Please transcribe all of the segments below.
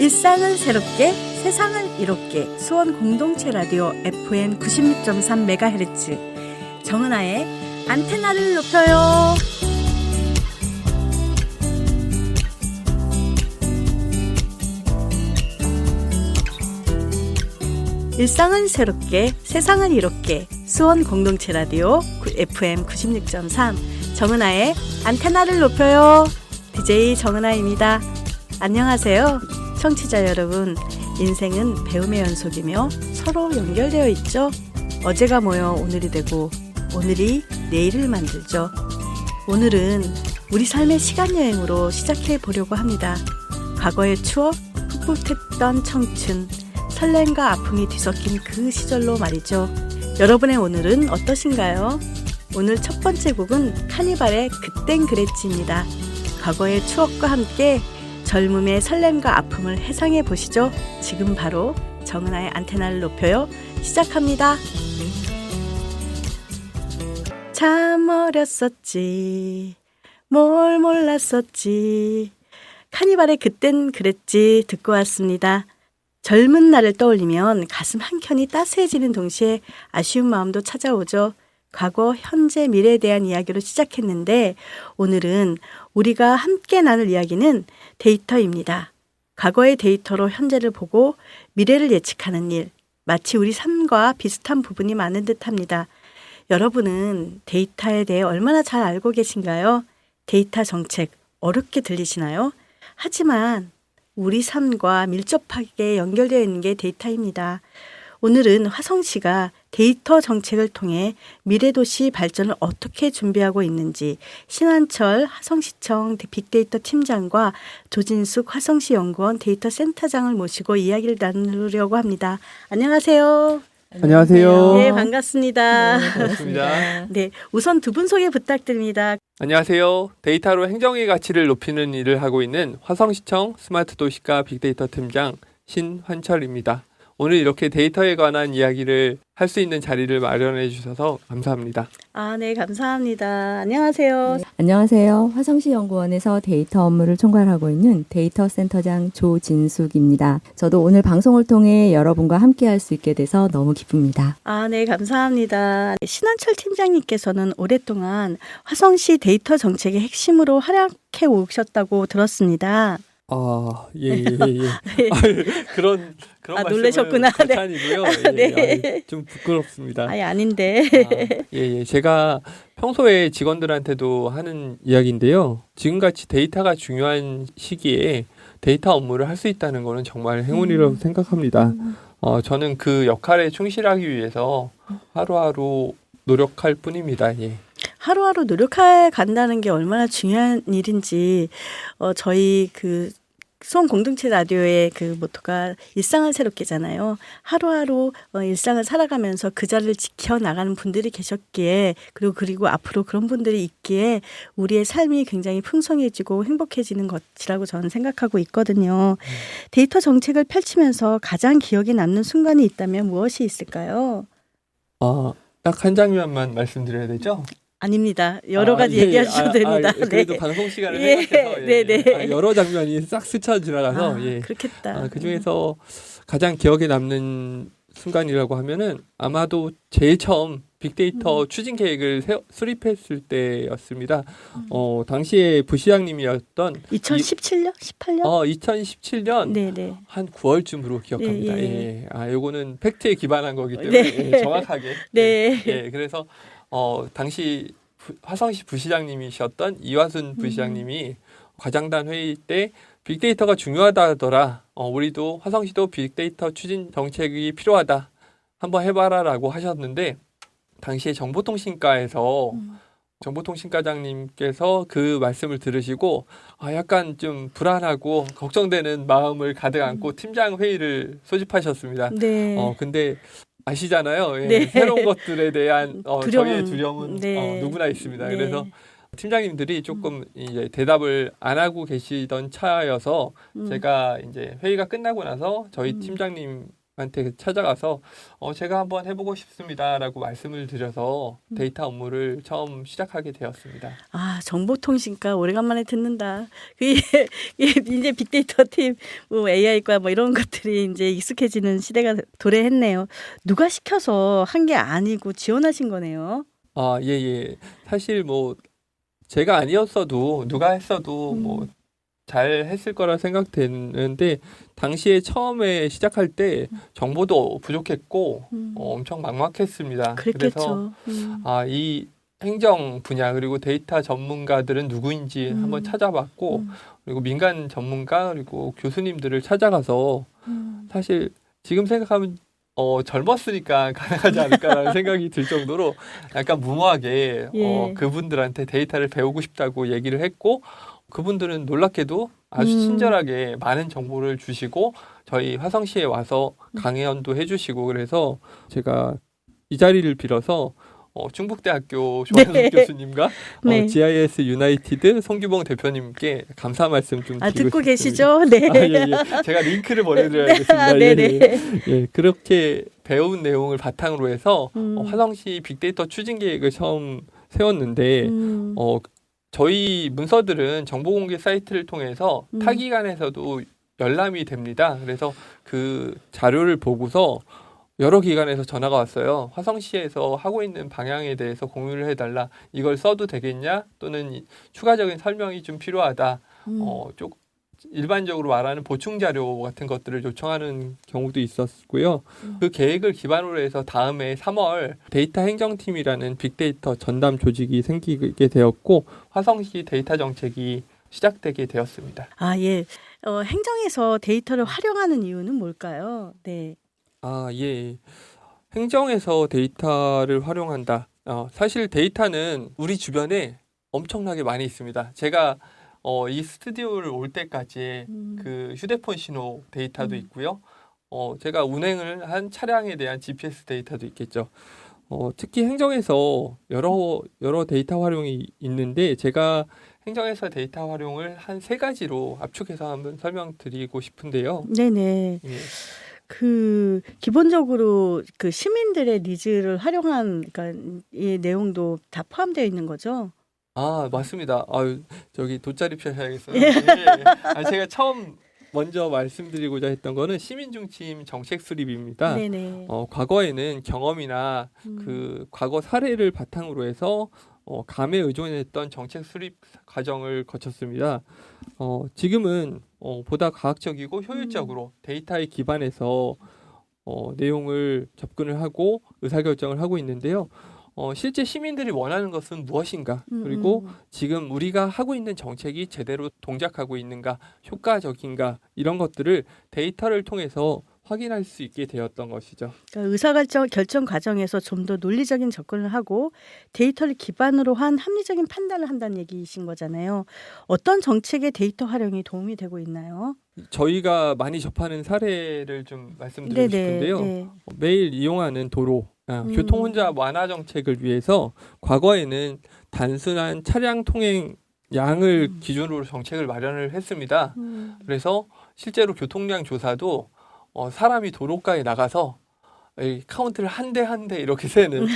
일상을 새롭게 세상을 이롭게 수원 공동체 라디오 FM 96.3MHz 정은아의 안테나를 높여요. 일상을 새롭게 세상을 이롭게 수원 공동체 라디오 FM 96.3 정은아의 안테나를 높여요. DJ 정은아입니다. 안녕하세요. 청취자 여러분, 인생은 배움의 연속이며 서로 연결되어 있죠. 어제가 모여 오늘이 되고 오늘이 내일을 만들죠. 오늘은 우리 삶의 시간여행으로 시작해 보려고 합니다. 과거의 추억, 풋풋했던 청춘, 설렘과 아픔이 뒤섞인 그 시절로 말이죠. 여러분의 오늘은 어떠신가요? 오늘 첫 번째 곡은 카니발의 그땐 그랬지입니다. 과거의 추억과 함께 젊음의 설렘과 아픔을 회상해 보시죠. 지금 바로 정은아의 안테나를 높여요. 시작합니다. 참 어렸었지, 뭘 몰랐었지. 카니발의 그땐 그랬지 듣고 왔습니다. 젊은 날을 떠올리면 가슴 한켠이 따스해지는 동시에 아쉬운 마음도 찾아오죠. 과거, 현재, 미래에 대한 이야기로 시작했는데 오늘은 우리가 함께 나눌 이야기는 데이터입니다. 과거의 데이터로 현재를 보고 미래를 예측하는 일, 마치 우리 삶과 비슷한 부분이 많은 듯합니다. 여러분은 데이터에 대해 얼마나 잘 알고 계신가요? 데이터 정책 어렵게 들리시나요? 하지만 우리 삶과 밀접하게 연결되어 있는 게 데이터입니다. 오늘은 화성시가 데이터 정책을 통해 미래도시 발전을 어떻게 준비하고 있는지 신한철 화성시청 빅데이터 팀장과 조진숙 화성시 연구원 데이터 센터장을 모시고 이야기를 나누려고 합니다. 안녕하세요. 안녕하세요. 네, 반갑습니다. 네, 반갑습니다. 네, 우선 두 분 소개 부탁드립니다. 안녕하세요. 데이터로 행정의 가치를 높이는 일을 하고 있는 화성시청 스마트 도시과 빅데이터 팀장 신환철입니다. 오늘 이렇게 데이터에 관한 이야기를 할 수 있는 자리를 마련해 주셔서 감사합니다. 네, 감사합니다. 안녕하세요. 네, 안녕하세요. 화성시 연구원에서 데이터 업무를 총괄하고 있는 데이터 센터장 조진숙입니다. 저도 오늘 방송을 통해 여러분과 함께 할 수 있게 돼서 너무 기쁩니다. 네, 감사합니다. 신한철 팀장님께서는 오랫동안 화성시 데이터 정책의 핵심으로 활약해 오셨다고 들었습니다. 예. 그런 놀라셨구나. 말씀은 과찬이고요. 네. 좀 부끄럽습니다. 아닌데. 제가 평소에 직원들한테도 하는 이야기인데요. 지금같이 데이터가 중요한 시기에 데이터 업무를 할 수 있다는 것은 정말 행운이라고 생각합니다. 저는 그 역할에 충실하기 위해서 하루하루 노력할 뿐입니다. 예. 하루하루 노력해 간다는 게 얼마나 중요한 일인지 저희 수원 공동체 라디오의 그 모토가 일상을 새롭게잖아요. 하루하루 일상을 살아가면서 그 자리를 지켜나가는 분들이 계셨기에 그리고 앞으로 그런 분들이 있기에 우리의 삶이 굉장히 풍성해지고 행복해지는 것이라고 저는 생각하고 있거든요. 데이터 정책을 펼치면서 가장 기억에 남는 순간이 있다면 무엇이 있을까요? 딱 한 장면만 말씀드려야 되죠? 아닙니다. 여러 가지 얘기하셔도 됩니다. 그래도 네. 방송 시간을 생각해서 네. 여러 장면이 싹 스쳐 지나가서 그렇겠다. 그중에서 가장 기억에 남는 순간이라고 하면은 아마도 제일 처음 빅데이터 추진 계획을 수립했을 때였습니다. 당시에 부시장님이었던 2017년? 18년? 2017년 네네. 한 9월쯤으로 기억합니다. 예. 요거는 팩트에 기반한 거기 때문에 정확하게. 네. 그래서 당시 화성시 부시장님이셨던 이화순 부시장님이 과장단 회의 때 빅데이터가 중요하다 하더라. 우리도 화성시도 빅데이터 추진 정책이 필요하다. 한번 해봐라라고 하셨는데 당시에 정보통신과에서 정보통신과장님께서 그 말씀을 들으시고 약간 좀 불안하고 걱정되는 마음을 가득 안고 팀장 회의를 소집하셨습니다. 네. 근데 아시잖아요. 네. 새로운 것들에 대한 두려움. 저희의 두려움은 누구나 있습니다. 네. 그래서 팀장님들이 조금 이제 대답을 안 하고 계시던 차여서 제가 이제 회의가 끝나고 나서 저희 팀장님 한테 찾아가서 제가 한번 해보고 싶습니다라고 말씀을 드려서 데이터 업무를 처음 시작하게 되었습니다. 아, 정보통신과 오래간만에 듣는다. 이게 이제 빅데이터 팀, 뭐 AI과 뭐 이런 것들이 이제 익숙해지는 시대가 도래했네요. 누가 시켜서 한 게 아니고 지원하신 거네요. 아, 예, 예. 사실 뭐 제가 아니었어도 누가 했어도 뭐 잘 했을 거라 생각되는데 당시에 처음에 시작할 때 정보도 부족했고 엄청 막막했습니다. 그래서 그랬겠죠. 이 행정 분야 그리고 데이터 전문가들은 누구인지 한번 찾아봤고 그리고 민간 전문가 그리고 교수님들을 찾아가서 사실 지금 생각하면 젊었으니까 가능하지 않을까라는 생각이 들 정도로 약간 무모하게 예. 그분들한테 데이터를 배우고 싶다고 얘기를 했고 그분들은 놀랍게도 아주 친절하게 많은 정보를 주시고 저희 화성시에 와서 강연도 해주시고 그래서 제가 이 자리를 빌어서 충북대학교 조한석 네. 교수님과 네. GIS 유나이티드 송규봉 대표님께 감사 말씀 좀 아, 드리고 듣고 싶습니다. 계시죠? 네. 예, 예. 제가 링크를 보내드려야겠습니다. 네, 예, 네. 예. 예, 그렇게 배운 내용을 바탕으로 해서 화성시 빅데이터 추진 계획을 처음 세웠는데 저희 문서들은 정보공개 사이트를 통해서 타 기관에서도 열람이 됩니다. 그래서 그 자료를 보고서 여러 기관에서 전화가 왔어요. 화성시에서 하고 있는 방향에 대해서 공유를 해달라. 이걸 써도 되겠냐? 또는 추가적인 설명이 좀 필요하다. 일반적으로 말하는 보충 자료 같은 것들을 요청하는 경우도 있었고요. 그 계획을 기반으로 해서 다음해 3월 데이터 행정팀이라는 빅데이터 전담 조직이 생기게 되었고 화성시 데이터 정책이 시작되게 되었습니다. 아, 예. 행정에서 데이터를 활용하는 이유는 뭘까요? 네. 아, 예. 행정에서 데이터를 활용한다. 사실 데이터는 우리 주변에 엄청나게 많이 있습니다. 제가 이 스튜디오를 올 때까지 그 휴대폰 신호 데이터도 있고요. 제가 운행을 한 차량에 대한 GPS 데이터도 있겠죠. 특히 행정에서 여러 데이터 활용이 있는데 제가 행정에서 데이터 활용을 한 3가지로 압축해서 한번 설명드리고 싶은데요. 네네. 예. 기본적으로 그 시민들의 니즈를 활용한, 그러니까 이 내용도 다 포함되어 있는 거죠. 아, 맞습니다. 저기 돗자리 펴셔야겠어요. 예. 예. 제가 처음 먼저 말씀드리고자 했던 거는 시민 중심 정책 수립입니다. 네네. 과거에는 경험이나 그 과거 사례를 바탕으로 해서 감에 의존했던 정책 수립 과정을 거쳤습니다. 지금은 보다 과학적이고 효율적으로 데이터에 기반해서 내용을 접근을 하고 의사결정을 하고 있는데요. 실제 시민들이 원하는 것은 무엇인가? 그리고 지금 우리가 하고 있는 정책이 제대로 동작하고 있는가? 효과적인가? 이런 것들을 데이터를 통해서 확인할 수 있게 되었던 것이죠. 그러니까 결정 과정에서 좀 더 논리적인 접근을 하고 데이터를 기반으로 한 합리적인 판단을 한다는 얘기이신 거잖아요. 어떤 정책의 데이터 활용이 도움이 되고 있나요? 저희가 많이 접하는 사례를 좀 말씀드리고 싶은데요. 네. 매일 이용하는 도로, 교통 혼잡 완화 정책을 위해서 과거에는 단순한 차량 통행 양을 기준으로 정책을 마련을 했습니다. 그래서 실제로 교통량 조사도 사람이 도로가에 나가서 이 카운트를 한 대 한 대 이렇게 세는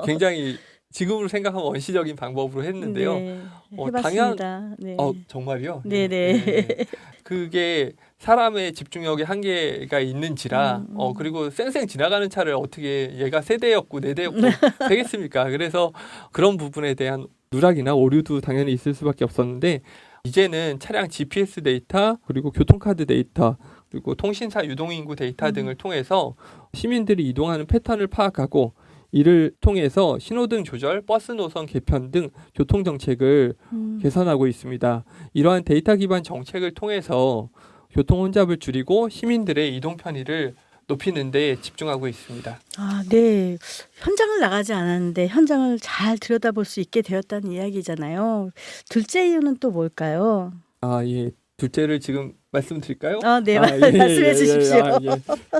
굉장히 지금으로 생각하면 원시적인 방법으로 했는데요. 네, 해봤습니다. 네. 정말요? 네네. 네. 그게 사람의 집중력에 한계가 있는지라 그리고 쌩쌩 지나가는 차를 어떻게 얘가 3대였고 4대였고 되겠습니까? 그래서 그런 부분에 대한 누락이나 오류도 당연히 있을 수밖에 없었는데 이제는 차량 GPS 데이터 그리고 교통카드 데이터 그리고 통신사 유동인구 데이터 등을 통해서 시민들이 이동하는 패턴을 파악하고 이를 통해서 신호등 조절, 버스 노선 개편 등 교통정책을 개선하고 있습니다. 이러한 데이터 기반 정책을 통해서 교통 혼잡을 줄이고 시민들의 이동 편의를 높이는 데 집중하고 있습니다. 아, 네. 현장을 나가지 않았는데 현장을 잘 들여다볼 수 있게 되었다는 이야기잖아요. 둘째 이유는 또 뭘까요? 아, 예. 둘째를 지금 말씀드릴까요? 네, 예, 말씀해 예, 주십시오. 예.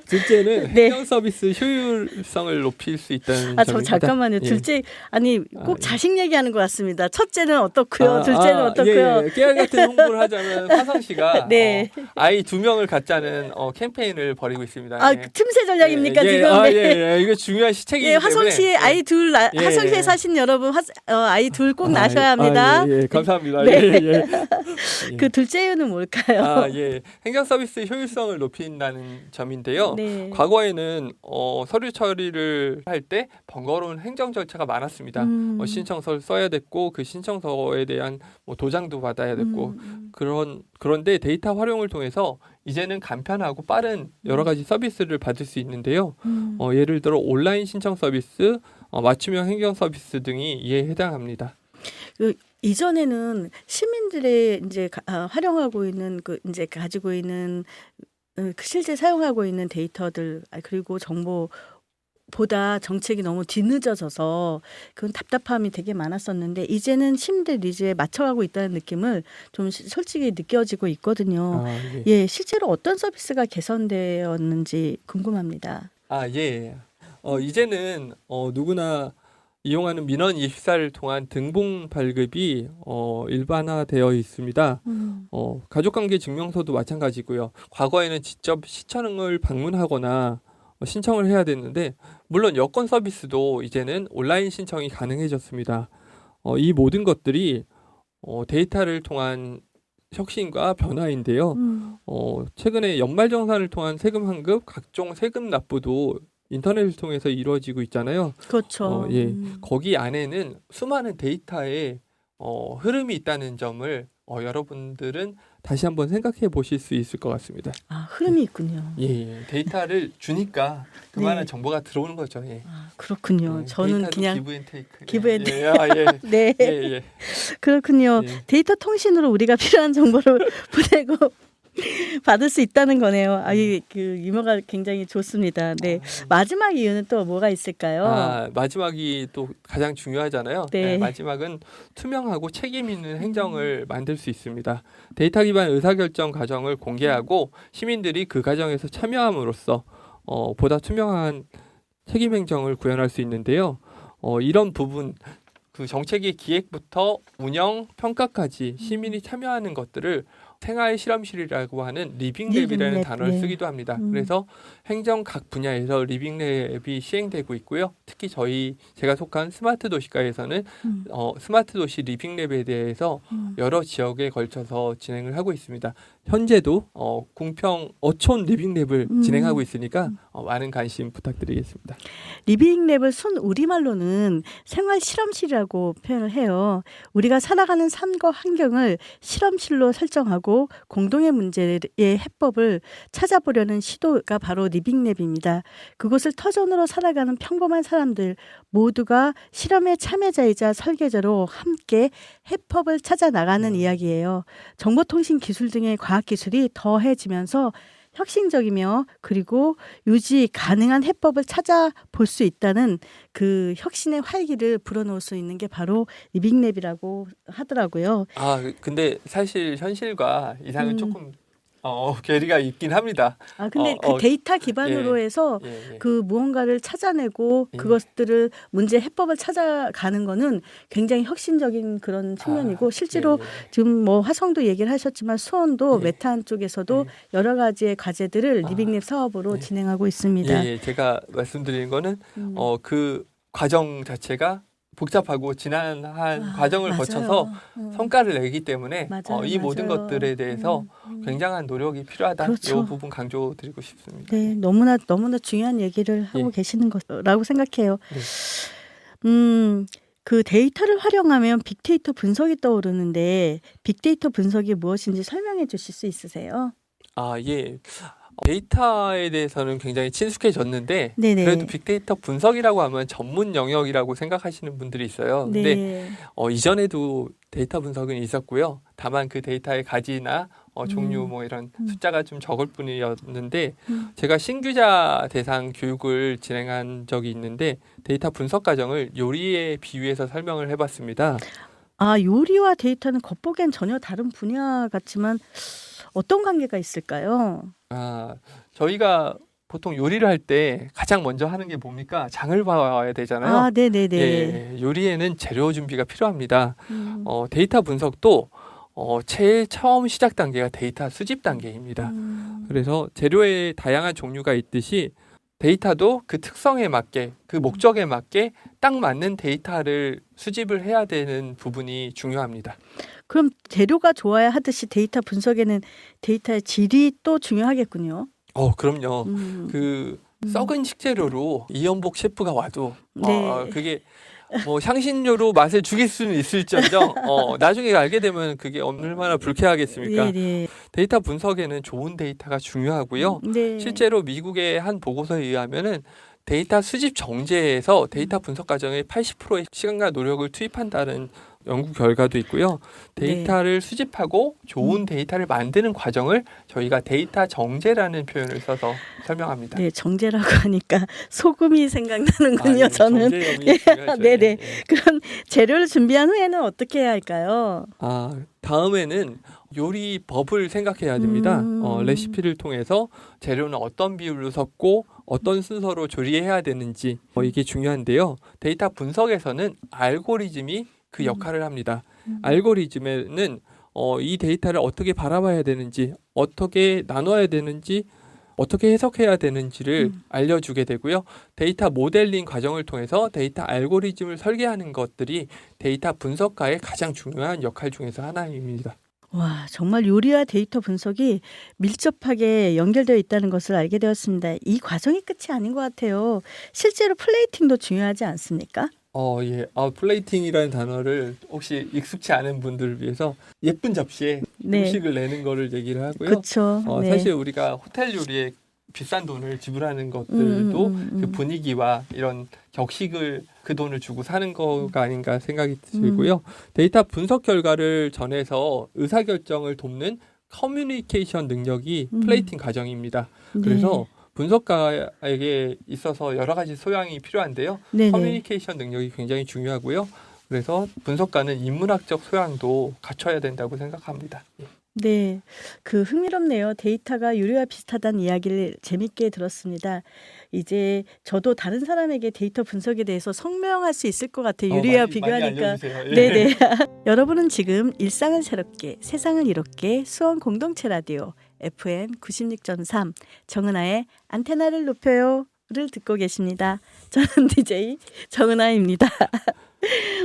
둘째는 네. 행정 서비스 효율성을 높일 수 있다는 저 점입니다. 잠깐만요. 예. 둘째, 아니, 꼭 예. 자식 얘기하는 것 같습니다. 첫째는 어떻고요? 둘째는 어떻고요? 예. 깨알 같은 홍보를 하자면 화성 씨가 네. 아이 2명을 갖자는 캠페인을 벌이고 있습니다. 예. 틈새 전략입니까, 예, 지금? 예. 이거 중요한 시책이기 예, 때문에. 화성시에 아이 둘, 예. 화성시에 사신 여러분, 아이 둘 꼭 낳으셔야 합니다. 예. 감사합니다. 네. 예. 그 둘째 이유는 뭘까요? 예. 행정 서비스 효율성을 높인다는 점인데요. 네. 과거에는 서류 처리를 할 때 번거로운 행정 절차가 많았습니다. 신청서를 써야 됐고 그 신청서에 대한 도장도 받아야 됐고 그런데 데이터 활용을 통해서 이제는 간편하고 빠른 여러 가지 서비스를 받을 수 있는데요. 예를 들어 온라인 신청 서비스, 맞춤형 행정 서비스 등이 이에 해당합니다. 이전에는 시민들의 이제 활용하고 있는 이제 가지고 있는 실제 사용하고 있는 데이터들 그리고 정보보다 정책이 너무 뒤늦어져서 그건 답답함이 되게 많았었는데 이제는 시민들 니즈에 맞춰가고 있다는 느낌을 좀 솔직히 느껴지고 있거든요. 예, 실제로 어떤 서비스가 개선되었는지 궁금합니다. 예. 이제는 누구나 이용하는 민원 24를 통한 등본 발급이 일반화되어 있습니다. 가족관계 증명서도 마찬가지고요. 과거에는 직접 시청을 방문하거나 신청을 해야 됐는데 물론 여권 서비스도 이제는 온라인 신청이 가능해졌습니다. 이 모든 것들이 데이터를 통한 혁신과 변화인데요. 최근에 연말정산을 통한 세금 환급, 각종 세금 납부도 인터넷을 통해서 이루어지고 있잖아요. 그렇죠. 예, 거기 안에는 수많은 데이터의 흐름이 있다는 점을 여러분들은 다시 한번 생각해 보실 수 있을 것 같습니다. 흐름이 있군요. 예. 데이터를 주니까 그만한 네. 정보가 들어오는 거죠. 예. 그렇군요. 예, 저는 데이터도 그냥 기브앤테이크. 기브앤테이크. 예. 네. 예. 그렇군요. 예. 데이터 통신으로 우리가 필요한 정보를 보내고 받을 수 있다는 거네요. 그 유머가 굉장히 좋습니다. 네. 마지막 이유는 또 뭐가 있을까요? 마지막이 또 가장 중요하잖아요. 네. 마지막은 투명하고 책임 있는 행정을 만들 수 있습니다. 데이터 기반 의사결정 과정을 공개하고 시민들이 그 과정에서 참여함으로써 보다 투명한 책임 행정을 구현할 수 있는데요. 이런 부분 그 정책의 기획부터 운영, 평가까지 시민이 참여하는 것들을 생활 실험실이라고 하는 리빙랩이라는 단어를 쓰기도 합니다. 그래서 행정 각 분야에서 리빙랩이 시행되고 있고요. 특히 제가 속한 스마트 도시과에서는 스마트 도시 리빙랩에 대해서 여러 지역에 걸쳐서 진행을 하고 있습니다. 현재도 궁평 어촌 리빙랩을 진행하고 있으니까 많은 관심 부탁드리겠습니다. 리빙랩을 순 우리말로는 생활 실험실이라고 표현을 해요. 우리가 살아가는 삶과 환경을 실험실로 설정하고 공동의 문제의 해법을 찾아보려는 시도가 바로 리빙랩입니다. 그곳을 터전으로 살아가는 평범한 사람들 모두가 실험의 참여자이자 설계자로 함께 해법을 찾아 나가는 이야기예요. 정보통신 기술 등의 과학기술이 더해지면서 혁신적이며 그리고 유지 가능한 해법을 찾아볼 수 있다는 그 혁신의 활기를 불어넣을 수 있는 게 바로 리빙랩이라고 하더라고요. 근데 사실 현실과 이상은 조금 괴리가 있긴 합니다. 근데 그 데이터 기반으로 해서 그 무언가를 찾아내고 그것들을 문제 해법을 찾아가는 거는 굉장히 혁신적인 그런 측면이고 실제로 지금 뭐 화성도 얘기를 하셨지만 수원도 메탄 쪽에서도 여러 가지의 과제들을 리빙랩 사업으로 진행하고 있습니다. 제가 말씀드리는 거는 그 과정 자체가 복잡하고 지난한 과정을 맞아요. 거쳐서 성과를 내기 때문에 이 모든 맞아요. 것들에 대해서 굉장한 노력이 필요하다. 그렇죠. 이 부분 강조드리고 싶습니다. 네, 너무나 중요한 얘기를 하고 계시는 거라고 생각해요. 그 데이터를 활용하면 빅데이터 분석이 떠오르는데 빅데이터 분석이 무엇인지 설명해 주실 수 있으세요? 예. 데이터에 대해서는 굉장히 친숙해졌는데 네네. 그래도 빅데이터 분석이라고 하면 전문 영역이라고 생각하시는 분들이 있어요. 근데 네. 이전에도 데이터 분석은 있었고요. 다만 그 데이터의 가지나 종류 뭐 이런 숫자가 좀 적을 뿐이었는데 제가 신규자 대상 교육을 진행한 적이 있는데 데이터 분석 과정을 요리에 비유해서 설명을 해봤습니다. 요리와 데이터는 겉보기엔 전혀 다른 분야 같지만 어떤 관계가 있을까요? 저희가 보통 요리를 할 때 가장 먼저 하는 게 뭡니까? 장을 봐야 되잖아요. 아, 네네네. 예, 요리에는 재료 준비가 필요합니다. 음. 데이터 분석도 제일 처음 시작 단계가 데이터 수집 단계입니다. 그래서 재료의 다양한 종류가 있듯이 데이터도 그 특성에 맞게, 그 목적에 맞게 딱 맞는 데이터를 수집을 해야 되는 부분이 중요합니다. 그럼 재료가 좋아야 하듯이 데이터 분석에는 데이터의 질이 또 중요하겠군요. 그럼요. 그 썩은 식재료로 이연복 셰프가 와도 네. 그게 뭐 향신료로 맛을 죽일 수는 있을지언정 나중에 알게 되면 그게 얼마나 불쾌하겠습니까? 네. 데이터 분석에는 좋은 데이터가 중요하고요. 네. 실제로 미국의 한 보고서에 의하면은 데이터 수집 정제에서 데이터 분석 과정에 80%의 시간과 노력을 투입한다는 연구 결과도 있고요. 데이터를 수집하고 좋은 데이터를 만드는 과정을 저희가 데이터 정제라는 표현을 써서 설명합니다. 네, 정제라고 하니까 소금이 생각나는군요. 저는. 정제염이 중요하죠. 네네. 예. 그럼 재료를 준비한 후에는 어떻게 해야 할까요? 다음에는 요리법을 생각해야 됩니다. 레시피를 통해서 재료는 어떤 비율로 섞고 어떤 순서로 조리해야 되는지 이게 중요한데요. 데이터 분석에서는 알고리즘이 그 역할을 합니다. 알고리즘에는 이 데이터를 어떻게 바라봐야 되는지, 어떻게 나눠야 되는지, 어떻게 해석해야 되는지를 알려주게 되고요. 데이터 모델링 과정을 통해서 데이터 알고리즘을 설계하는 것들이 데이터 분석가의 가장 중요한 역할 중에서 하나입니다. 와, 정말 요리와 데이터 분석이 밀접하게 연결되어 있다는 것을 알게 되었습니다. 이 과정이 끝이 아닌 것 같아요. 실제로 플레이팅도 중요하지 않습니까? 예. 플레이팅이라는 단어를 혹시 익숙치 않은 분들을 위해서 예쁜 접시에 네. 음식을 내는 거를 얘기를 하고요. 그렇죠. 네. 사실 우리가 호텔 요리에 비싼 돈을 지불하는 것들도 그 분위기와 이런 격식을 그 돈을 주고 사는 거가 아닌가 생각이 들고요. 데이터 분석 결과를 전해서 의사결정을 돕는 커뮤니케이션 능력이 플레이팅 과정입니다. 그래서 분석가에게 있어서 여러 가지 소양이 필요한데요. 네네. 커뮤니케이션 능력이 굉장히 중요하고요. 그래서 분석가는 인문학적 소양도 갖춰야 된다고 생각합니다. 네, 흥미롭네요. 데이터가 요리와 비슷하다는 이야기를 재밌게 들었습니다. 이제 저도 다른 사람에게 데이터 분석에 대해서 설명할 수 있을 것 같아요. 요리와 많이 비교하니까. 알려주세요. 예. 네네. 여러분은 지금 일상을 새롭게, 세상을 이롭게 수원 공동체 라디오 FM 96.3 정은아의 안테나를 높여요를 듣고 계십니다. 저는 DJ 정은아입니다.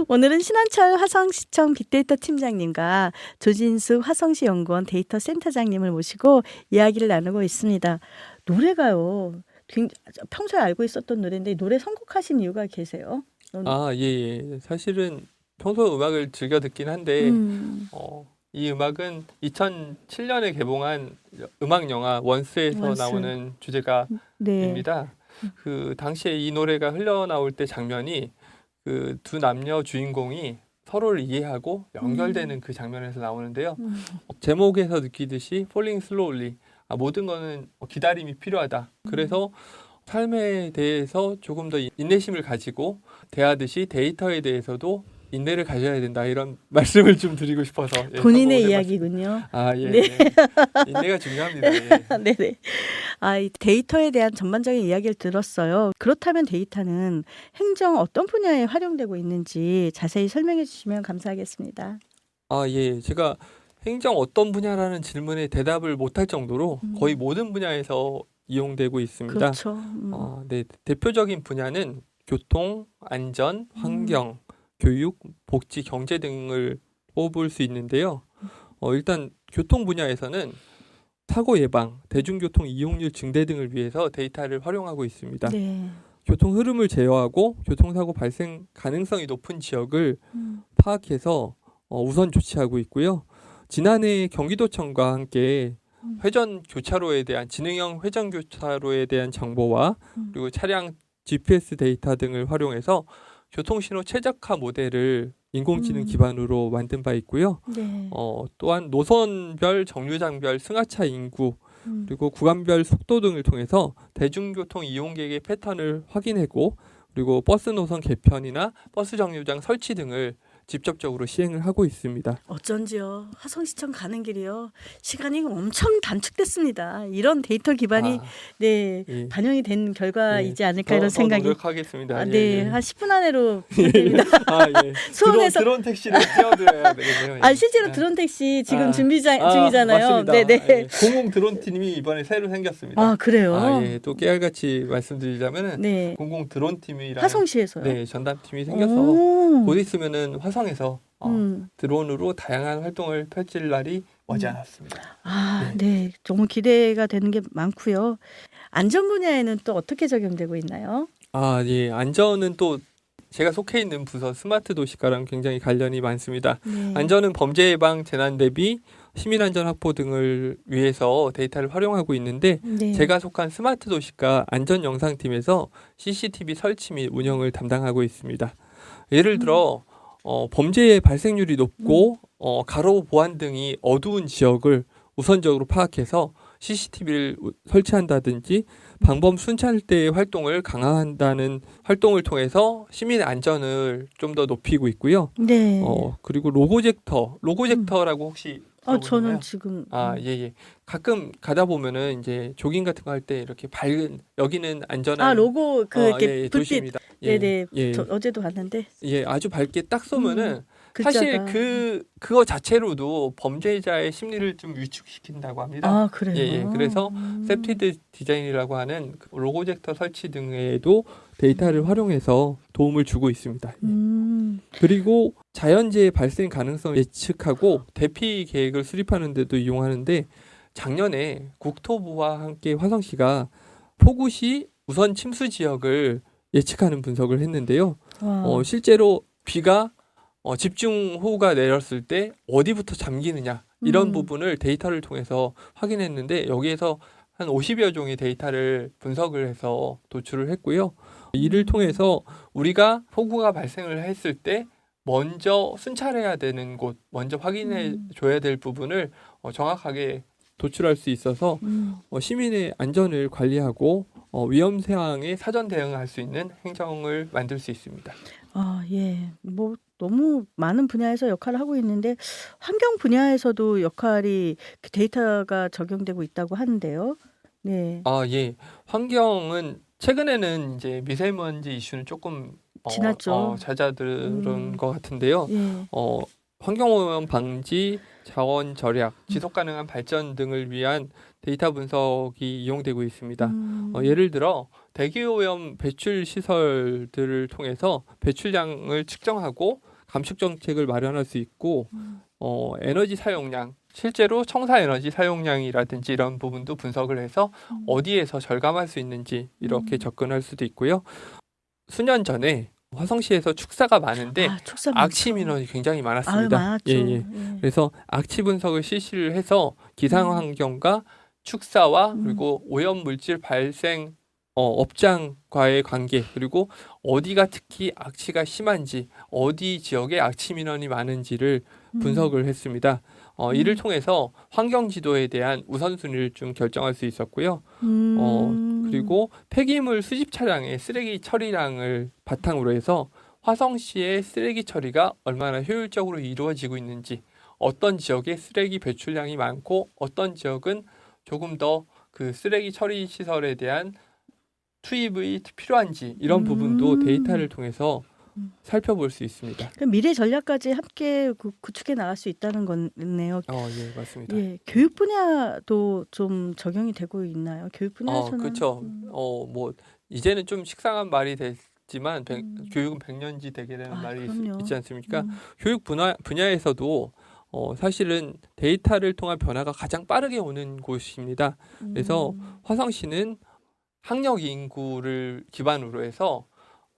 오늘은 신한철 화성시청 빅데이터 팀장님과 조진수 화성시 연구원 데이터 센터장님을 모시고 이야기를 나누고 있습니다. 노래가요. 평소에 알고 있었던 노래인데 노래 선곡하신 이유가 계세요? 예. 사실은 평소 음악을 즐겨 듣긴 한데 이 음악은 2007년에 개봉한 음악 영화 원스에서 원스. 나오는 주제가입니다. 그 당시에 이 노래가 흘러나올 때 장면이 그 두 남녀 주인공이 서로를 이해하고 연결되는 그 장면에서 나오는데요. 제목에서 느끼듯이 Falling Slowly, 모든 거는 기다림이 필요하다. 그래서 삶에 대해서 조금 더 인내심을 가지고 대하듯이 데이터에 대해서도 인내를 가져야 된다, 이런 말씀을 좀 드리고 싶어서 본인의 이야기군요. 예. 네. 인내가 중요합니다. 예. 네네. 이 데이터에 대한 전반적인 이야기를 들었어요. 그렇다면 데이터는 행정 어떤 분야에 활용되고 있는지 자세히 설명해 주시면 감사하겠습니다. 예. 제가 행정 어떤 분야라는 질문에 대답을 못할 정도로 거의 모든 분야에서 이용되고 있습니다. 그렇죠. 네. 대표적인 분야는 교통, 안전, 환경, 교육, 복지, 경제 등을 뽑을 수 있는데요. 일단 교통 분야에서는 사고 예방, 대중교통 이용률 증대 등을 위해서 데이터를 활용하고 있습니다. 네. 교통 흐름을 제어하고 교통사고 발생 가능성이 높은 지역을 파악해서 우선 조치하고 있고요. 지난해 경기도청과 함께 회전 교차로에 대한 지능형 회전 교차로에 대한 정보와 그리고 차량 GPS 데이터 등을 활용해서 교통신호 최적화 모델을 인공지능 기반으로 만든 바 있고요. 네. 또한 노선별, 정류장별, 승하차 인구, 그리고 구간별 속도 등을 통해서 대중교통 이용객의 패턴을 확인하고 그리고 버스 노선 개편이나 버스 정류장 설치 등을 직접적으로 시행을 하고 있습니다. 어쩐지요. 화성시청 가는 길이요. 시간이 엄청 단축됐습니다. 이런 데이터 기반이 아, 네 예. 반영이 된 결과이지 예, 않을까 이런 더 생각이. 노력하겠습니다. 아, 예, 네, 예. 한 10분 안으로 부탁드립니다. 아, 예. 수원에서 드론 택시를 띄워드려야 되겠네요. 예. 아 실제로 아. 드론 택시 지금 아, 중이잖아요. 맞습니다. 네네. 예. 공공 드론 팀이 이번에 새로 생겼습니다. 아 그래요. 아, 예. 또 깨알같이 말씀드리자면은 네. 공공 드론 팀이라는 화성시에서요. 네, 전담팀이 생겨서 오. 곧 있으면은 화성에서 음. 드론으로 다양한 활동을 펼칠 날이 머지않았습니다. 아, 네. 너무 기대가 되는 게 많고요. 안전 분야에는 또 어떻게 적용되고 있나요? 아, 예. 안전은 또 제가 속해 있는 부서 스마트 도시과랑 굉장히 관련이 많습니다. 네. 안전은 범죄 예방, 재난 대비, 시민 안전 확보 등을 위해서 데이터를 활용하고 있는데 네. 제가 속한 스마트 도시과 안전 영상팀에서 CCTV 설치 및 운영을 담당하고 있습니다. 예를 들어 범죄의 발생률이 높고 가로 보안 등이 어두운 지역을 우선적으로 파악해서 CCTV를 설치한다든지 방범 순찰대의 활동을 강화한다는 활동을 통해서 시민의 안전을 좀 더 높이고 있고요. 네. 그리고 로고젝터라고 혹시 저는 들어보셨나요? 지금 예. 가끔 가다 보면은 이제 조깅 같은 거 할 때 이렇게 밝은 여기는 안전한 로고 이렇게 예, 불빛. 도시입니다. 예, 네네. 예, 저 어제도 봤는데 예, 아주 밝게 딱 쏘면은 글자가. 사실 그거 자체로도 범죄자의 심리를 좀 위축시킨다고 합니다. 아 그래요. 예. 그래서 세프티드 디자인이라고 하는 그 로고젝터 설치 등에도 데이터를 활용해서 도움을 주고 있습니다. 예. 그리고 자연재해 발생 가능성을 예측하고 대피 계획을 수립하는 데도 이용하는데 작년에 국토부와 함께 화성시가 폭우 시 우선 침수 지역을 예측하는 분석을 했는데요. 와. 실제로 비가 집중호우가 내렸을 때 어디부터 잠기느냐 이런 부분을 데이터를 통해서 확인했는데 여기에서 한 50여 종의 데이터를 분석을 해서 도출을 했고요. 이를 통해서 우리가 폭우가 발생을 했을 때 먼저 순찰해야 되는 곳, 먼저 확인해 줘야 될 부분을 정확하게 도출할 수 있어서 시민의 안전을 관리하고 위험 상황에 사전 대응할 수 있는 행정을 만들 수 있습니다. 아, 예. 뭐 너무 많은 분야에서 역할을 하고 있는데 환경 분야에서도 역할이 그 데이터가 적용되고 있다고 하는데요. 네. 아, 예. 환경은 최근에는 이제 미세먼지 이슈는 조금 지났죠. 잦아든 것 같은데요. 예. 환경오염 방지, 자원 절약, 지속 가능한 발전 등을 위한 데이터 분석이 이용되고 있습니다. 예를 들어 대기오염 배출 시설들을 통해서 배출량을 측정하고 감축 정책을 마련할 수 있고 에너지 사용량, 실제로 청사 에너지 사용량이라든지 이런 부분도 분석을 해서 어디에서 절감할 수 있는지 이렇게 접근할 수도 있고요. 수년 전에 화성시에서 축사가 많은데 축사 악취 많죠. 민원이 굉장히 아유, 많았습니다. 많았죠. 예. 그래서 악취 분석을 실시를 해서 기상 환경과 축사와 그리고 오염 물질 발생 업장과의 관계 그리고 어디가 특히 악취가 심한지 어디 지역에 악취 민원이 많은지를 분석을 했습니다. 이를 통해서 환경 지도에 대한 우선순위를 좀 결정할 수 있었고요. 그리고 폐기물 수집 차량의 쓰레기 처리량을 바탕으로 해서 화성시의 쓰레기 처리가 얼마나 효율적으로 이루어지고 있는지, 어떤 지역에 쓰레기 배출량이 많고 어떤 지역은 조금 더 그 쓰레기 처리 시설에 대한 투입이 필요한지 이런 부분도 데이터를 통해서 살펴볼 수 있습니다. 그럼 미래 전략까지 함께 구축해 나갈 수 있다는 거네요. 예, 맞습니다. 예, 교육 분야도 좀 적용이 되고 있나요? 교육 분야에서는 그렇죠. 뭐 이제는 좀 식상한 말이 됐지만 교육은 백년지 대계라는 말이 그럼요. 있지 않습니까? 교육 분야에서도 사실은 데이터를 통한 변화가 가장 빠르게 오는 곳입니다. 그래서 화성시는 학력 인구를 기반으로 해서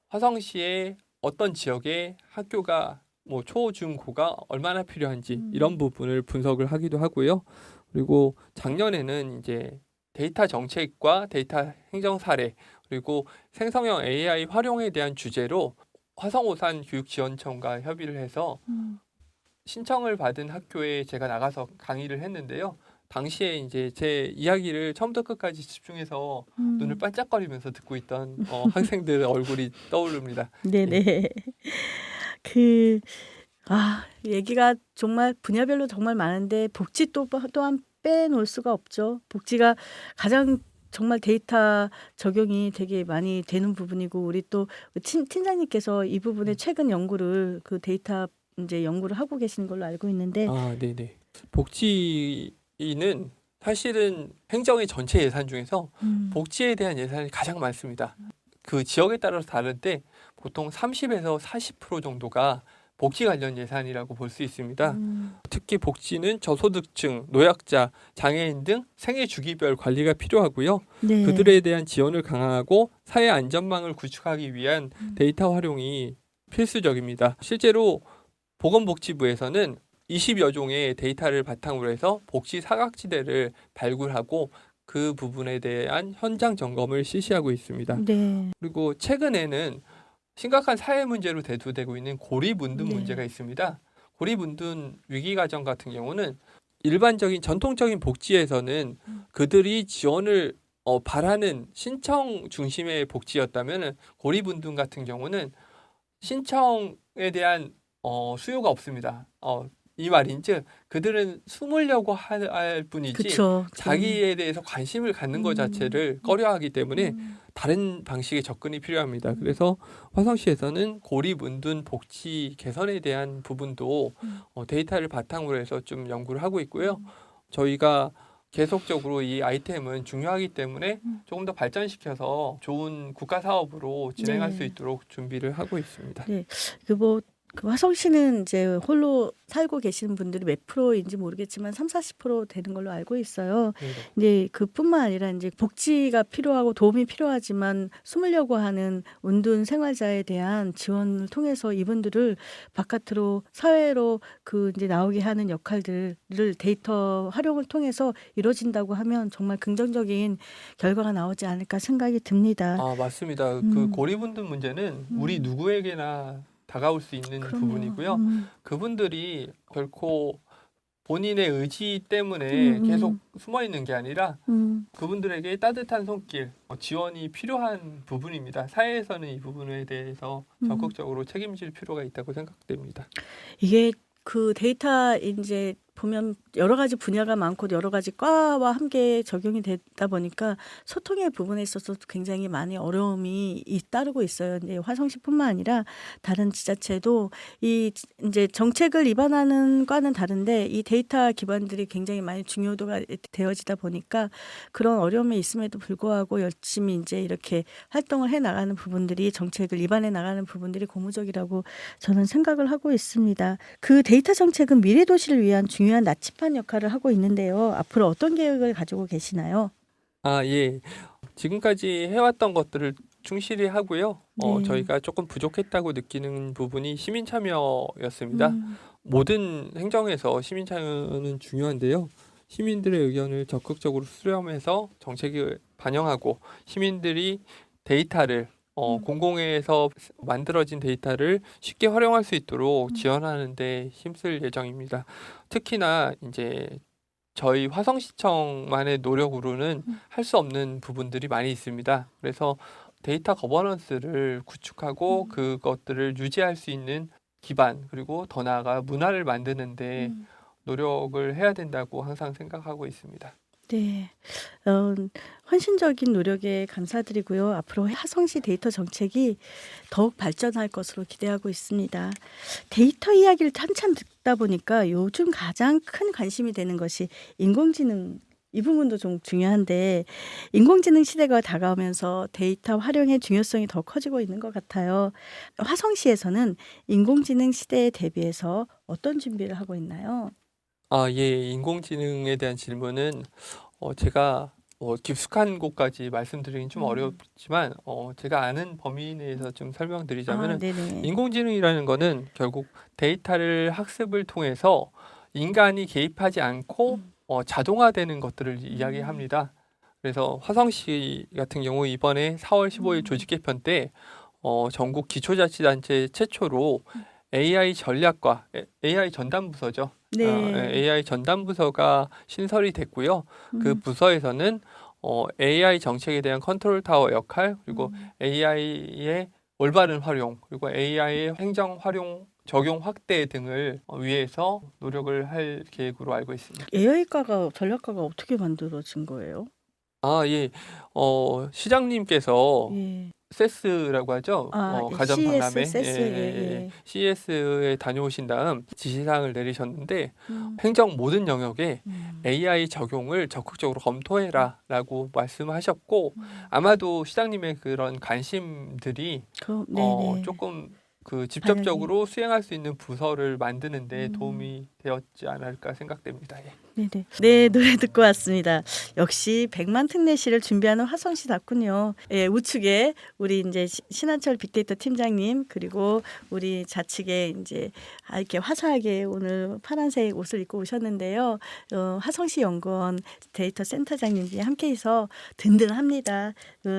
화성시의 어떤 지역에 학교가 뭐 초, 중, 고가 얼마나 필요한지 이런 부분을 분석을 하기도 하고요. 그리고 작년에는 이제 데이터 정책과 데이터 행정 사례 그리고 생성형 AI 활용에 대한 주제로 화성오산 교육지원청과 협의를 해서 신청을 받은 학교에 제가 나가서 강의를 했는데요. 당시에 이제 제 이야기를 처음부터 끝까지 집중해서 눈을 반짝거리면서 듣고 있던 학생들의 얼굴이 떠오릅니다. 네네. 그 얘기가 정말 분야별로 정말 많은데 복지 또한 빼놓을 수가 없죠. 복지가 가장 정말 데이터 적용이 되게 많이 되는 부분이고 우리 또 팀장님께서 이 부분에 최근 연구를 그 데이터 이제 연구를 하고 계시는 걸로 알고 있는데 네네. 복지는 사실은 행정의 전체 예산 중에서 복지에 대한 예산이 가장 많습니다. 그 지역에 따라서 다른데 보통 30에서 40% 정도가 복지 관련 예산이라고 볼 수 있습니다. 특히 복지는 저소득층, 노약자, 장애인 등 생애 주기별 관리가 필요하고요. 네. 그들에 대한 지원을 강화하고 사회 안전망을 구축하기 위한 데이터 활용이 필수적입니다. 실제로 보건복지부에서는 20여 종의 데이터를 바탕으로 해서 복지 사각지대를 발굴하고 그 부분에 대한 현장 점검을 실시하고 있습니다. 네. 그리고 최근에는 심각한 사회 문제로 대두되고 있는 고리분둔 네. 문제가 있습니다. 고리분둔 위기가정 같은 경우는 일반적인 전통적인 복지에서는 그들이 지원을 바라는 신청 중심의 복지였다면 고리분둔 같은 경우는 신청에 대한 수요가 없습니다. 이 말인즉 그들은 숨으려고 할 뿐이지 그쵸. 자기에 대해서 관심을 갖는 것 자체를 꺼려하기 때문에 다른 방식의 접근이 필요합니다. 그래서 화성시에서는 고리분둔 복지 개선에 대한 부분도 데이터를 바탕으로 해서 좀 연구를 하고 있고요. 저희가 계속적으로 이 아이템은 중요하기 때문에 조금 더 발전시켜서 좋은 국가 사업으로 진행할 네. 수 있도록 준비를 하고 있습니다. 네. 그 화성시는 이제 홀로 살고 계시는 분들이 몇 프로인지 모르겠지만 30-40% 되는 걸로 알고 있어요. 네. 근데 그뿐만 아니라 이제 복지가 필요하고 도움이 필요하지만 숨으려고 하는 운둔 생활자에 대한 지원을 통해서 이분들을 바깥으로 사회로 그 이제 나오게 하는 역할들을 데이터 활용을 통해서 이루어진다고 하면 정말 긍정적인 결과가 나오지 않을까 생각이 듭니다. 맞습니다. 그 고리분둔 문제는 우리 누구에게나 다가올 수 있는 그럼요. 부분이고요. 그분들이 결코 본인의 의지 때문에 계속 숨어 있는 게 아니라 그분들에게 따뜻한 손길, 지원이 필요한 부분입니다. 사회에서는 이 부분에 대해서 적극적으로 책임질 필요가 있다고 생각됩니다. 이게 그 데이터 이제 보면 여러 가지 분야가 많고 여러 가지 과와 함께 적용이 되다 보니까 소통의 부분에 있어서 굉장히 많이 어려움이 따르고 있어요. 이제 화성시뿐만 아니라 다른 지자체도 이 이제 정책을 입안하는 과는 다른데 이 데이터 기반들이 굉장히 많이 중요도가 되어지다 보니까 그런 어려움이 있음에도 불구하고 열심히 이제 이렇게 활동을 해 나가는 부분들이 정책을 입안해 나가는 부분들이 고무적이라고 저는 생각을 하고 있습니다. 그 데이터 정책은 미래 도시를 위한 중요한 나침반 역할을 하고 있는데요. 앞으로 어떤 계획을 가지고 계시나요? 예. 지금까지 해왔던 것들을 충실히 하고요. 네. 저희가 조금 부족했다고 느끼는 부분이 시민 참여였습니다. 모든 행정에서 시민 참여는 중요한데요. 시민들의 의견을 적극적으로 수렴해서 정책에 반영하고 시민들이 데이터를 공공에서 만들어진 데이터를 쉽게 활용할 수 있도록 지원하는 데 힘쓸 예정입니다. 특히나 이제 저희 화성시청만의 노력으로는 할 수 없는 부분들이 많이 있습니다. 그래서 데이터 거버넌스를 구축하고 그것들을 유지할 수 있는 기반 그리고 더 나아가 문화를 만드는 데 노력을 해야 된다고 항상 생각하고 있습니다. 네. 헌신적인 노력에 감사드리고요. 앞으로 화성시 데이터 정책이 더욱 발전할 것으로 기대하고 있습니다. 데이터 이야기를 한참 듣다 보니까 요즘 가장 큰 관심이 되는 것이 인공지능 이 부분도 좀 중요한데 인공지능 시대가 다가오면서 데이터 활용의 중요성이 더 커지고 있는 것 같아요. 화성시에서는 인공지능 시대에 대비해서 어떤 준비를 하고 있나요? 예. 인공지능에 대한 질문은 제가 깊숙한 곳까지 말씀드리긴 좀 어렵지만 제가 아는 범위 내에서 좀 설명드리자면은 네네. 인공지능이라는 거는 결국 데이터를 학습을 통해서 인간이 개입하지 않고 자동화되는 것들을 이야기합니다. 그래서 화성시 같은 경우 이번에 4월 15일 조직 개편 때 전국 기초자치단체 최초로 AI 전략과 AI 전담부서죠. 네. AI 전담부서가 신설이 됐고요. 그 부서에서는 AI 정책에 대한 컨트롤 타워 역할 그리고 AI의 올바른 활용 그리고 AI의 행정 활용 적용 확대 등을 위해서 노력을 할 계획으로 알고 있습니다. AI과가 전략과가 어떻게 만들어진 거예요? 아, 예. 시장님께서 예. CES라고 하죠. 예. 가전 박람회. CS, 예. CES에 다녀오신 다음 지시사항을 내리셨는데 음. 행정 모든 영역에 음. AI 적용을 적극적으로 검토해라라고 말씀하셨고 아마도 시장님의 그런 관심들이 네네. 조금 그 직접적으로 수행할 수 있는 부서를 만드는데 음. 도움이 되었지 않을까 생각됩니다. 예. 네네. 네, 노래 듣고 왔습니다. 역시 백만 특례시를 준비하는 화성시답군요. 예, 우측에 우리 이제 신한철 빅데이터 팀장님 그리고 우리 좌측에 이제 이렇게 화사하게 오늘 파란색 옷을 입고 오셨는데요. 화성시 연구원 데이터 센터장님이 함께해서 든든합니다.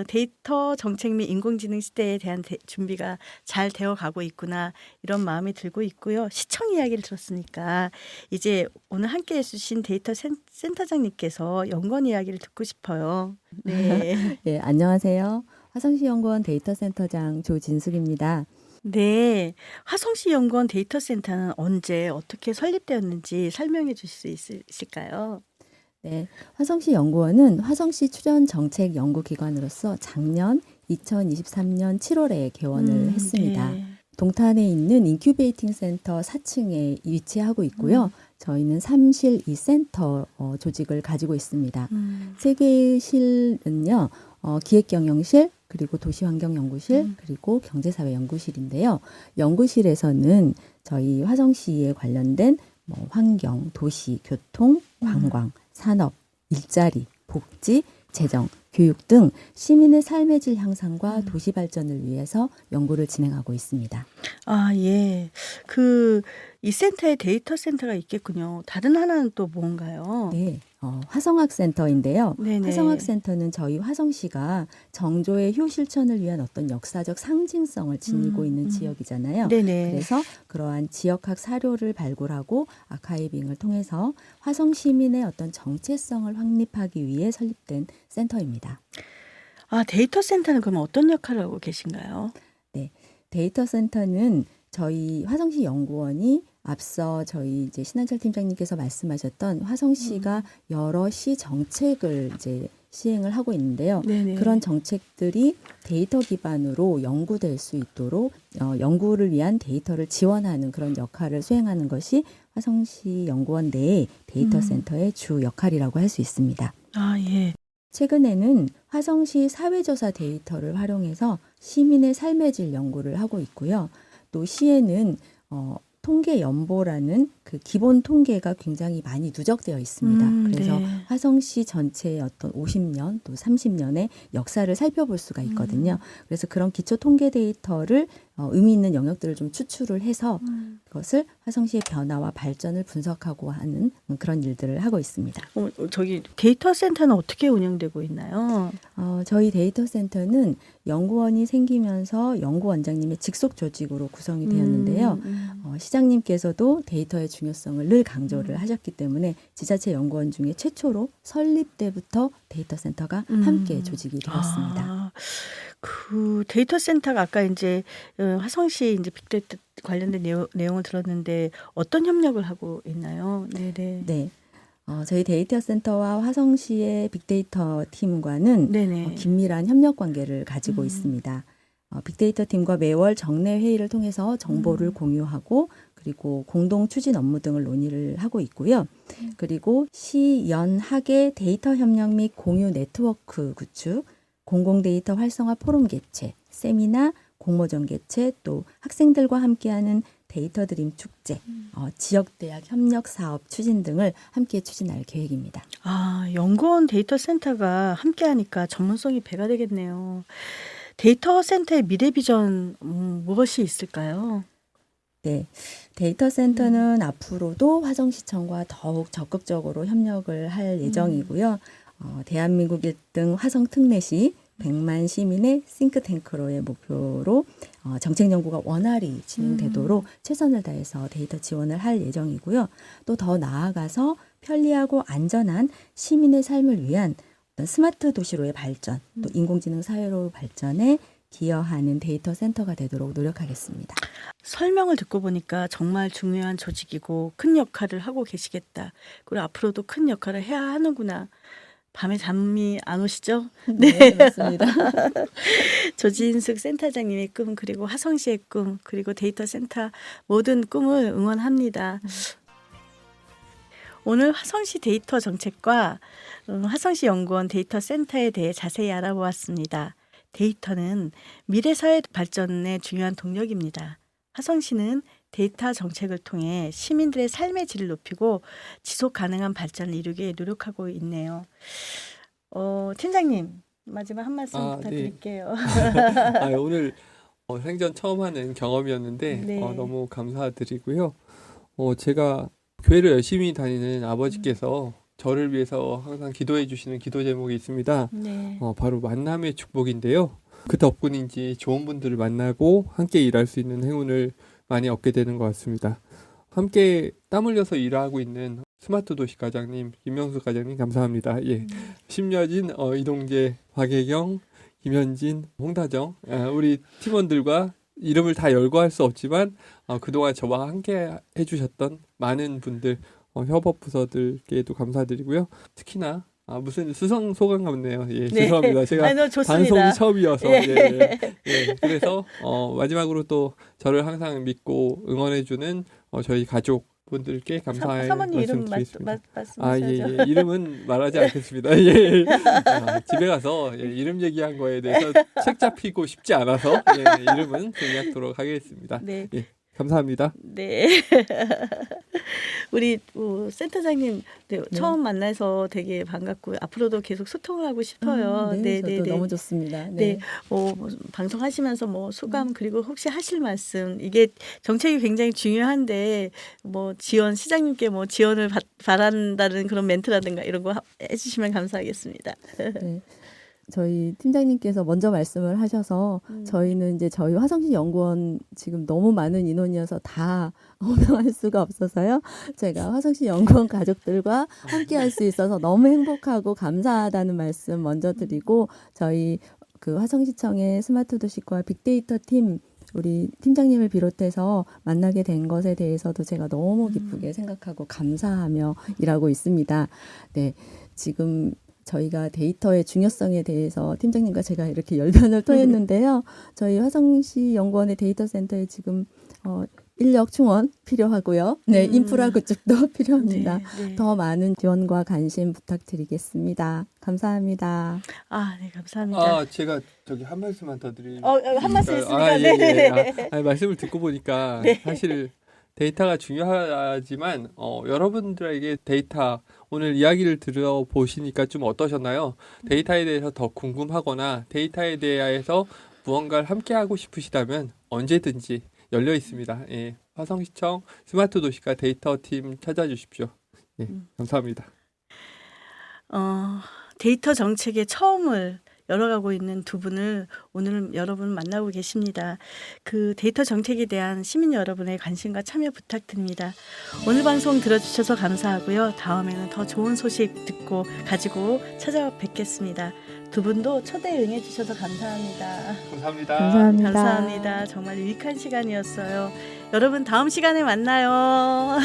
데이터 정책 및 인공지능 시대에 대한 준비가 잘 되어 가고 있구나 이런 마음이 들고 있고요. 시청 이야기를 들었으니까 이제 오늘 함께 해주신 데이터 센터장님께서 연구원 이야기를 듣고 싶어요. 네. 네, 안녕하세요. 화성시 연구원 데이터 센터장 조진숙입니다. 네. 화성시 연구원 데이터 센터는 언제 어떻게 설립되었는지 설명해 주실 수 있으실까요? 네, 화성시 연구원은 화성시 출연 정책 연구기관으로서 작년 2023년 7월에 개원을 했습니다. 네. 동탄에 있는 인큐베이팅 센터 4층에 위치하고 있고요. 저희는 3실 2센터 조직을 가지고 있습니다. 3개의 실은요. 기획경영실, 그리고 도시환경연구실, 그리고 경제사회연구실인데요. 연구실에서는 저희 화성시에 관련된 환경, 도시, 교통, 관광, 산업, 일자리, 복지, 재정, 교육 등 시민의 삶의 질 향상과 도시 발전을 위해서 연구를 진행하고 있습니다. 아, 예. 이 센터에 데이터 센터가 있겠군요. 다른 하나는 또 뭔가요? 네, 화성학센터인데요. 네네. 화성학센터는 저희 화성시가 정조의 효 실천을 위한 어떤 역사적 상징성을 지니고 있는 지역이잖아요. 네네. 그래서 그러한 지역학 사료를 발굴하고 아카이빙을 통해서 화성 시민의 어떤 정체성을 확립하기 위해 설립된 센터입니다. 아, 데이터 센터는 그럼 어떤 역할을 하고 계신가요? 네, 데이터 센터는 저희 화성시 연구원이 앞서 저희 이제 신한철 팀장님께서 말씀하셨던 화성시가 여러 시 정책을 이제 시행을 하고 있는데요. 네네. 그런 정책들이 데이터 기반으로 연구될 수 있도록 연구를 위한 데이터를 지원하는 그런 역할을 수행하는 것이 화성시 연구원 내의 데이터 센터의 주 역할이라고 할 수 있습니다. 아, 예. 최근에는 화성시 사회조사 데이터를 활용해서 시민의 삶의 질 연구를 하고 있고요. 또 시에는 통계 연보라는 그 기본 통계가 굉장히 많이 누적되어 있습니다. 그래서 네. 화성시 전체의 어떤 50년 또 30년의 역사를 살펴볼 수가 있거든요. 그래서 그런 기초 통계 데이터를 의미 있는 영역들을 좀 추출을 해서 그것을 화성시의 변화와 발전을 분석하고 하는 그런 일들을 하고 있습니다. 저기 데이터 센터는 어떻게 운영되고 있나요? 저희 데이터 센터는 연구원이 생기면서 연구원장님의 직속 조직으로 구성이 되었는데요. 시장님께서도 데이터의 중요성을 늘 강조를 하셨기 때문에 지자체 연구원 중에 최초로 설립 때부터 데이터 센터가 함께 조직이 되었습니다. 아, 그 데이터 센터가 아까 이제 화성시 이제 빅데이터 관련된 내용을 들었는데 어떤 협력을 하고 있나요? 네네. 네. 저희 데이터 센터와 화성시의 빅데이터 팀과는 네네. 긴밀한 협력 관계를 가지고 있습니다. 빅데이터 팀과 매월 정례 회의를 통해서 정보를 공유하고 그리고 공동 추진 업무 등을 논의를 하고 있고요. 그리고 시, 연, 학의 데이터 협력 및 공유 네트워크 구축, 공공 데이터 활성화 포럼 개최, 세미나, 공모전 개최, 또 학생들과 함께하는 데이터 드림 축제, 지역대학 협력 사업 추진 등을 함께 추진할 계획입니다. 아, 연구원 데이터 센터가 함께하니까 전문성이 배가 되겠네요. 데이터 센터의 미래 비전 무엇이 있을까요? 네, 데이터 센터는 앞으로도 화성시청과 더욱 적극적으로 협력을 할 예정이고요. 대한민국 1등 화성 특례시 100만 시민의 싱크탱크로의 목표로 정책 연구가 원활히 진행되도록 최선을 다해서 데이터 지원을 할 예정이고요. 또 더 나아가서 편리하고 안전한 시민의 삶을 위한 어떤 스마트 도시로의 발전, 또 인공지능 사회로 발전에 기여하는 데이터 센터가 되도록 노력하겠습니다. 설명을 듣고 보니까 정말 중요한 조직이고 큰 역할을 하고 계시겠다. 그리고 앞으로도 큰 역할을 해야 하는구나. 밤에 잠이 안 오시죠? 네, 맞습니다. 조진숙 센터장님의 꿈, 그리고 화성 씨의 꿈, 그리고 데이터 센터 모든 꿈을 응원합니다. 오늘 화성시 데이터 정책과 화성시 연구원 데이터 센터에 대해 자세히 알아보았습니다. 데이터는 미래 사회 발전의 중요한 동력입니다. 화성시는 데이터 정책을 통해 시민들의 삶의 질을 높이고 지속 가능한 발전을 이루기 노력하고 있네요. 팀장님, 마지막 한 말씀 네. 부탁드릴게요. 오늘 생전 처음 하는 경험이었는데 네. 너무 감사드리고요. 제가 교회를 열심히 다니는 아버지께서 저를 위해서 항상 기도해 주시는 기도 제목이 있습니다. 네. 바로 만남의 축복인데요. 그 덕분인지 좋은 분들을 만나고 함께 일할 수 있는 행운을 많이 얻게 되는 것 같습니다. 함께 땀 흘려서 일하고 있는 스마트 도시 과장님, 김명수 과장님 감사합니다. 예. 심여진, 이동재, 박예경, 김현진, 홍다정, 우리 팀원들과 이름을 다 열거할 수 없지만 그동안 저와 함께 해주셨던 많은 분들, 협업 부서들께도 감사드리고요. 특히나 무슨 수상 소감 같네요. 예, 죄송합니다. 제가 너무 좋습니다. 방송이 처음이어서. 예. 예. 그래서 마지막으로 또 저를 항상 믿고 응원해주는 저희 가족분들께 감사의 사모님 이름 말씀드리겠습니다. 말씀하셔야죠. 예. 이름은 말하지 않겠습니다. 예. 집에 가서 이름 얘기한 거에 대해서 책 잡히고 싶지 않아서 이름은 정리하도록 하겠습니다. 네. 예. 감사합니다. 네. 우리 센터장님 처음 만나서 되게 반갑고 앞으로도 계속 소통을 하고 싶어요. 저도 너무 좋습니다. 네. 방송하시면서 소감 그리고 혹시 하실 말씀, 이게 정책이 굉장히 중요한데 시장님께 지원을 바란다는 그런 멘트라든가 이런 거 해주시면 감사하겠습니다. 네. 저희 팀장님께서 먼저 말씀을 하셔서 저희는 이제 저희 화성시 연구원 지금 너무 많은 인원이어서 다 호명할 수가 없어서요. 제가 화성시 연구원 가족들과 함께 할 수 있어서 너무 행복하고 감사하다는 말씀 먼저 드리고, 저희 그 화성시청의 스마트 도시과 빅데이터 팀 우리 팀장님을 비롯해서 만나게 된 것에 대해서도 제가 너무 기쁘게 생각하고 감사하며 일하고 있습니다. 네, 지금 저희가 데이터의 중요성에 대해서 팀장님과 제가 이렇게 열변을 토했는데요. 저희 화성시 연구원의 데이터 센터에 지금 인력 충원 필요하고요. 네, 인프라 구축도 필요합니다. 네. 더 많은 지원과 관심 부탁드리겠습니다. 감사합니다. 네, 감사합니다. 제가 저기 한 말씀만 더 드리면 한 말씀 있습니까? 예. 네. 말씀을 듣고 보니까 사실 데이터가 중요하지만 여러분들에게 데이터 오늘 이야기를 들어보시니까 좀 어떠셨나요? 데이터에 대해서 더 궁금하거나 데이터에 대해서 무언가를 함께하고 싶으시다면 언제든지 열려 있습니다. 예, 화성시청 스마트 도시과 데이터 팀 찾아주십시오. 예, 감사합니다. 데이터 정책의 처음을 열어가고 있는 두 분을 오늘 여러분 만나고 계십니다. 그 데이터 정책에 대한 시민 여러분의 관심과 참여 부탁드립니다. 오늘 방송 들어주셔서 감사하고요. 다음에는 더 좋은 소식 가지고 찾아뵙겠습니다. 두 분도 초대 응해주셔서 감사합니다. 감사합니다. 감사합니다. 정말 유익한 시간이었어요. 여러분 다음 시간에 만나요.